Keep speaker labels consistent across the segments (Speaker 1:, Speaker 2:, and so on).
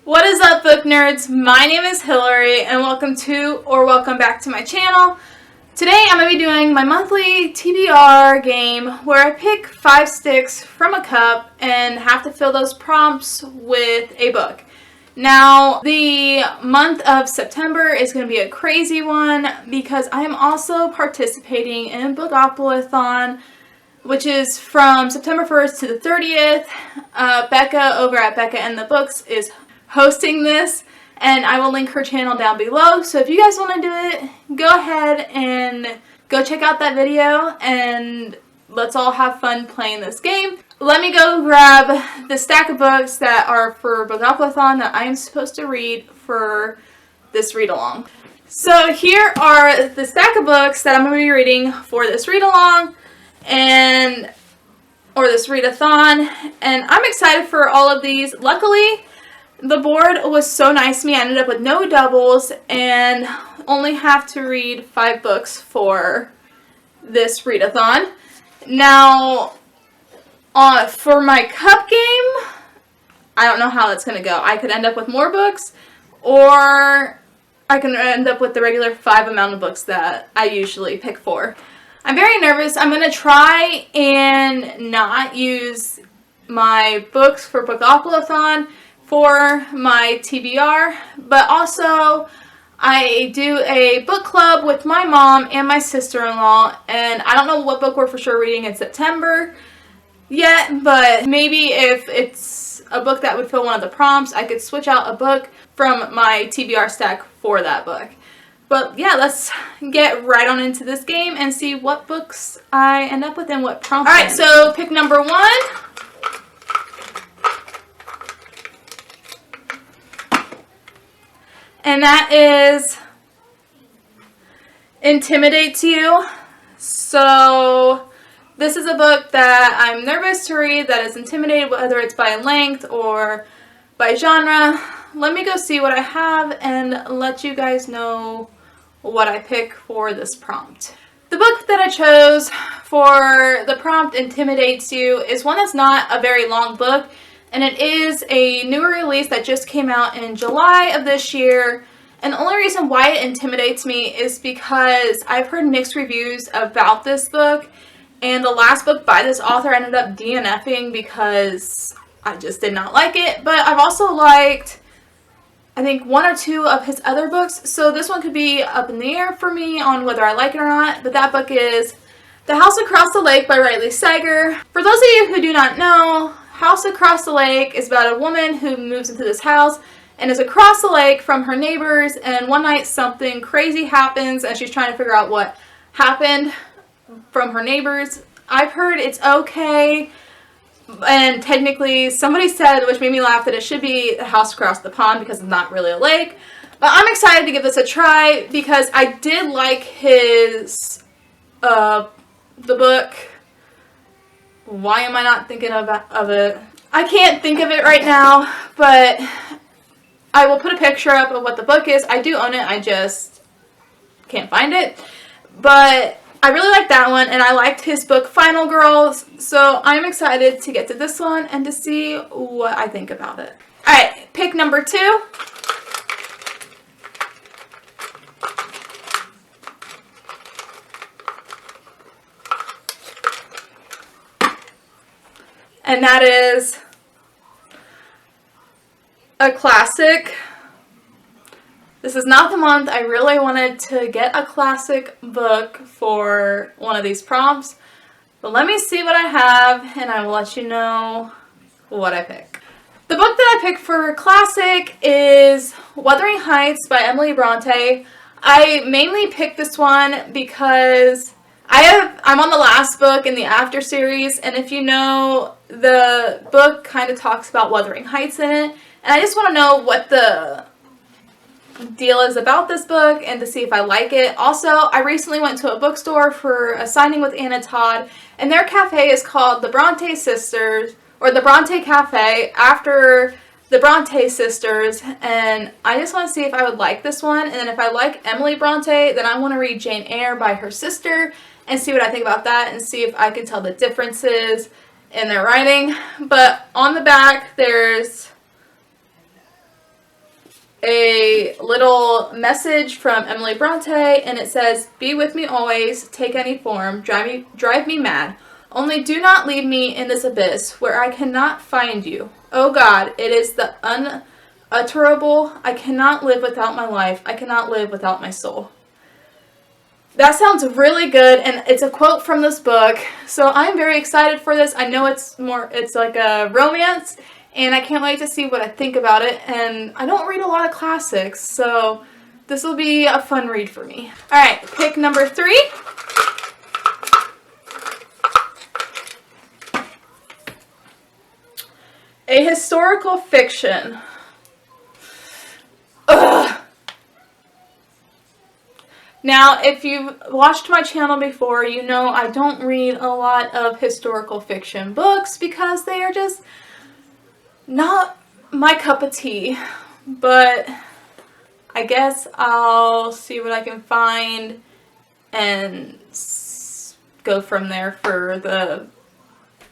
Speaker 1: What is up, book nerds? My name is Hillary, and welcome back to my channel. Today I'm going to be doing my monthly TBR game where I pick 5 sticks from a cup and have to fill those prompts with a book. Now, the month of September is going to be a crazy one because I am also participating in Bookoplathon, which is from September 1st to the 30th. Becca over at Becca and the Books is hosting this, and I will link her channel down below. So if you guys want to do it, go ahead and go check out that video, and let's all have fun playing this game. Let me go grab the stack of books that are for Bookoplathon that I am supposed to read for this read-along. So here are the stack of books that I'm going to be reading for this read-along or this readathon, and I'm excited for all of these. Luckily, the board was so nice to me. I ended up with no doubles and only have to read 5 books for this readathon. Now, for my cup game, I don't know how that's going to go. I could end up with more books, or I can end up with the regular 5 amount of books that I usually pick for. I'm very nervous. I'm going to try and not use my books for Bookoplathon for my TBR, but also I do a book club with my mom and my sister-in-law, and I don't know what book we're for sure reading in September yet, but maybe if it's a book that would fill one of the prompts, I could switch out a book from my TBR stack for that book. But yeah, let's get right on into this game and see what books I end up with and what prompts. Alright, so pick number 1. And that is Intimidates You. So this is a book that I'm nervous to read that is intimidated, whether it's by length or by genre. Let me go see what I have and let you guys know what I pick for this prompt. The book that I chose for the prompt Intimidates You is one that's not a very long book, and it is a newer release that just came out in July of this year. And the only reason why it intimidates me is because I've heard mixed reviews about this book, and the last book by this author ended up DNFing because I just did not like it. But I've also liked, I think, 1 or 2 of his other books, so this one could be up in the air for me on whether I like it or not. But that book is The House Across the Lake by Riley Sager. For those of you who do not know, House Across the Lake is about a woman who moves into this house and is across the lake from her neighbors, and one night something crazy happens and she's trying to figure out what happened from her neighbors. I've heard it's okay, and technically somebody said, which made me laugh, that it should be a house across the pond because it's not really a lake. But I'm excited to give this a try because I did like his the book. Why am I not thinking of it? I can't think of it right now, but I will put a picture up of what the book is. I do own it, I just can't find it. But I really liked that one, and I liked his book Final Girls, so I'm excited to get to this one and to see what I think about it. Alright, pick number 2. And that is a classic. This is not the month I really wanted to get a classic book for one of these prompts, but let me see what I have and I will let you know what I pick. The book that I picked for classic is Wuthering Heights by Emily Bronte. I mainly picked this one because I'm on the last book in the After series, and if you know, the book kind of talks about Wuthering Heights in it, and I just want to know what the deal is about this book and to see if I like it. Also, I recently went to a bookstore for a signing with Anna Todd, and their cafe is called the Bronte Sisters, or the Bronte Cafe, after the Bronte sisters, and I just want to see if I would like this one. And then if I like Emily Bronte, then I want to read Jane Eyre by her sister and see what I think about that and see if I can tell the differences in their writing. But on the back, there's a little message from Emily Bronte, and it says, "Be with me always, take any form, drive me mad. Only do not leave me in this abyss where I cannot find you. Oh God, it is the unutterable. I cannot live without my life. I cannot live without my soul." That sounds really good, and it's a quote from this book, so I'm very excited for this. I know it's like a romance, and I can't wait to see what I think about it, and I don't read a lot of classics, so this will be a fun read for me. Alright, pick number 3. A historical fiction. Ugh. Now, if you've watched my channel before, you know I don't read a lot of historical fiction books because they are just not my cup of tea. But I guess I'll see what I can find and go from there for the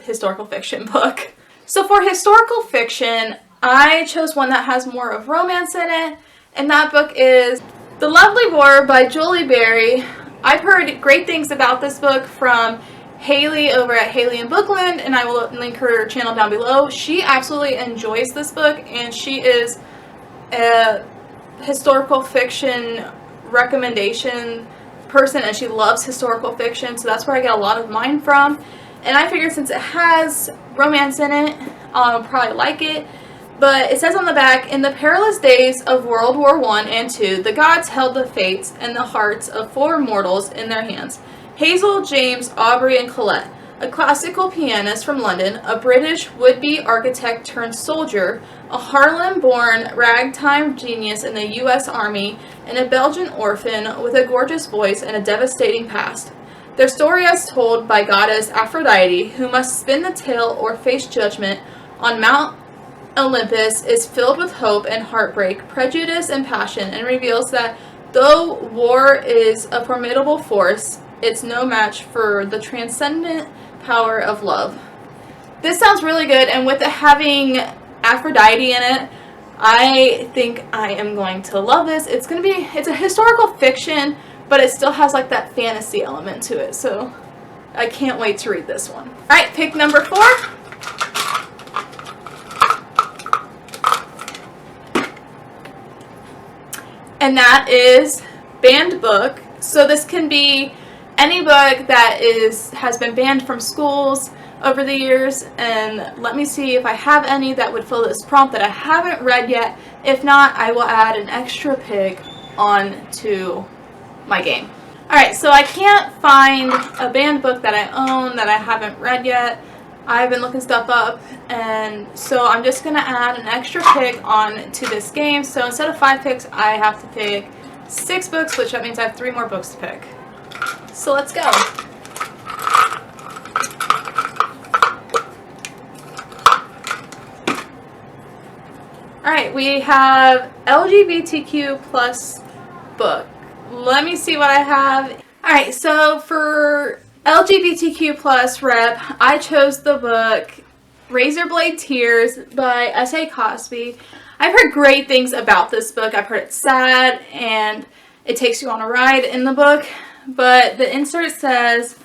Speaker 1: historical fiction book. So for historical fiction, I chose one that has more of romance in it, and that book is The Lovely War by Julie Berry. I've heard great things about this book from Hailey over at Hailey in Bookland, and I will link her channel down below. She absolutely enjoys this book, and she is a historical fiction recommendation person, and she loves historical fiction, so that's where I get a lot of mine from. And I figured since it has romance in it, I'll probably like it. But it says on the back, "In the perilous days of World War I and II, the gods held the fates and the hearts of 4 mortals in their hands. Hazel, James, Aubrey, and Colette, a classical pianist from London, a British would-be architect turned soldier, a Harlem-born ragtime genius in the U.S. Army, and a Belgian orphan with a gorgeous voice and a devastating past. Their story as told by goddess Aphrodite, who must spin the tale or face judgment on Mount Olympus, is filled with hope and heartbreak, prejudice and passion, and reveals that though war is a formidable force, it's no match for the transcendent power of love." This sounds really good, and with it having Aphrodite in it, I think I am going to love this. It's a historical fiction, but it still has like that fantasy element to it, so I can't wait to read this one. Alright, pick number 4. And that is banned book. So this can be any book that has been banned from schools over the years, and let me see if I have any that would fill this prompt that I haven't read yet. If not, I will add an extra pick onto my game. Alright, so I can't find a banned book that I own that I haven't read yet. I've been looking stuff up, and so I'm just going to add an extra pick on to this game. So instead of 5 picks, I have to pick 6 books, which that means I have 3 more books to pick. So let's go. Alright, we have LGBTQ plus book. Let me see what I have. Alright, so for LGBTQ plus rep, I chose the book Razorblade Tears by S.A. Cosby. I've heard great things about this book. I've heard it's sad and it takes you on a ride in the book, but the insert says,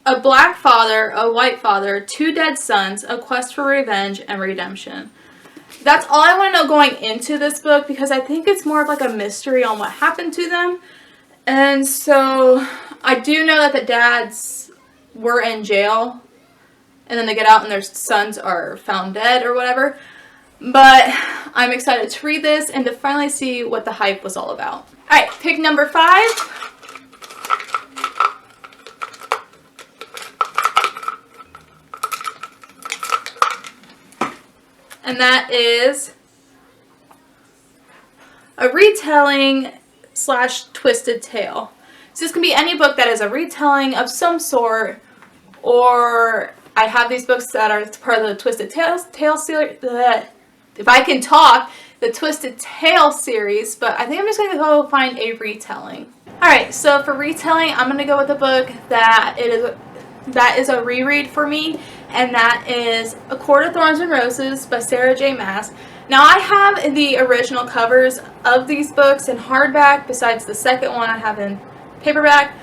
Speaker 1: a black father, a white father, 2 dead sons, a quest for revenge and redemption. That's all I want to know going into this book, because I think it's more of like a mystery on what happened to them. And so I do know that the dads were in jail and then they get out and their sons are found dead or whatever. But I'm excited to read this and to finally see what the hype was all about. Alright, pick number 5. And that is a retelling / twisted tale. So this can be any book that is a retelling of some sort, or I have these books that are part of the Twisted Tale series. If I can talk, the Twisted Tale series, but I think I'm just going to go find a retelling. Alright, so for retelling, I'm going to go with a book that is a reread for me, and that is A Court of Thorns and Roses by Sarah J. Maas. Now, I have the original covers of these books in hardback, besides the second one I have in paperback,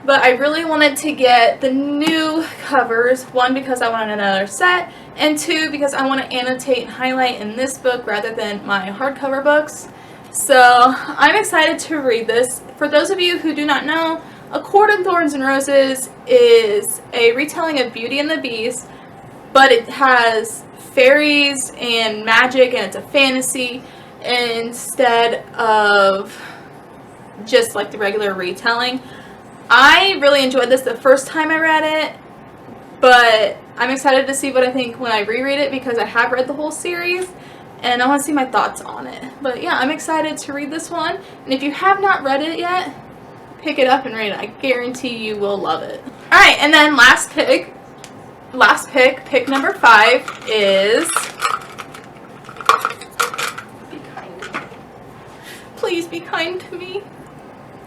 Speaker 1: but I really wanted to get the new covers, one because I wanted another set, and two because I want to annotate and highlight in this book rather than my hardcover books. So I'm excited to read this. For those of you who do not know, A Court of Thorns and Roses is a retelling of Beauty and the Beast, but it has fairies and magic, and it's a fantasy instead of just like the regular retelling. I really enjoyed this the first time I read it, but I'm excited to see what I think when I reread it because I have read the whole series and I want to see my thoughts on it. But yeah, I'm excited to read this one, and if you have not read it yet, pick it up and read it. I guarantee you will love it. Alright, and then last pick number 5 is, be kind. Please be kind to me.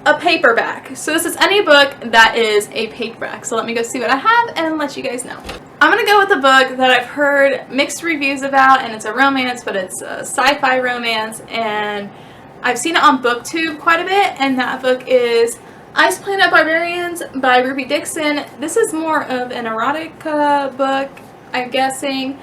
Speaker 1: A paperback. So this is any book that is a paperback. So let me go see what I have and let you guys know. I'm going to go with a book that I've heard mixed reviews about, and it's a romance, but it's a sci-fi romance, and I've seen it on BookTube quite a bit, and that book is Ice Planet Barbarians by Ruby Dixon. This is more of an erotica book, I'm guessing,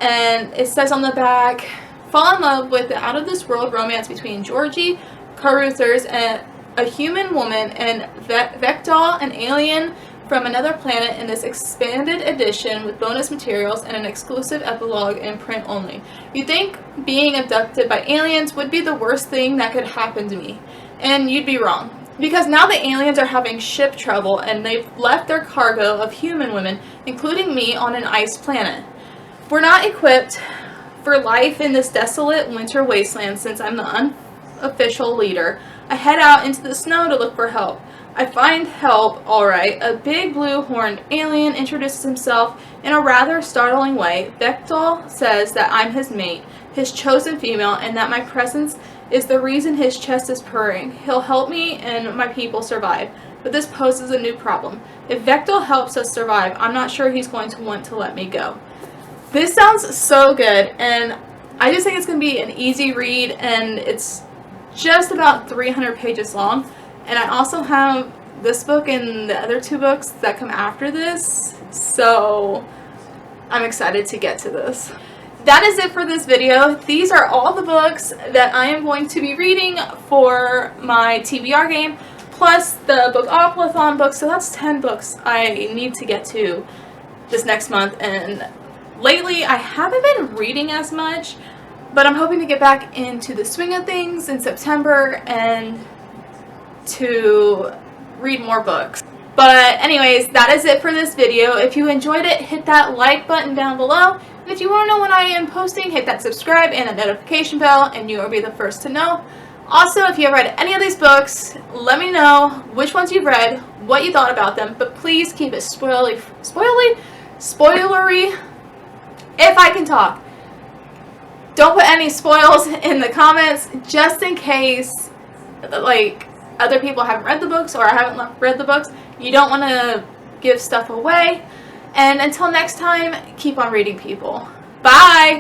Speaker 1: and it says on the back, fall in love with the out-of-this-world romance between Georgie Caruthers and a human woman and Vectal, an alien from another planet, in this expanded edition with bonus materials and an exclusive epilogue in print only. You'd think being abducted by aliens would be the worst thing that could happen to me, and you'd be wrong. Because now the aliens are having ship trouble and they've left their cargo of human women, including me, on an ice planet. We're not equipped for life in this desolate winter wasteland. Since I'm the unofficial leader, I head out into the snow to look for help. I find help, alright. A big blue-horned alien introduces himself in a rather startling way. Vectal says that I'm his mate, his chosen female, and that my presence is the reason his chest is purring. He'll help me and my people survive, but this poses a new problem. If Vectal helps us survive, I'm not sure he's going to want to let me go. This sounds so good, and I just think it's going to be an easy read, and it's just about 300 pages long. And I also have this book and the other 2 books that come after this, so I'm excited to get to this. That is it for this video. These are all the books that I am going to be reading for my TBR game, plus the Bookoplathon books, so that's 10 books I need to get to this next month. And lately I haven't been reading as much, but I'm hoping to get back into the swing of things in September and to read more books. But anyways, that is it for this video. If you enjoyed it, hit that like button down below. And if you want to know when I am posting, hit that subscribe and that notification bell, and you will be the first to know. Also, if you have read any of these books, let me know which ones you've read, what you thought about them, but please keep it spoilery, if I can talk. Don't put any spoils in the comments, just in case, like, other people haven't read the books or I haven't read the books. You don't want to give stuff away. And until next time, keep on reading, people. Bye!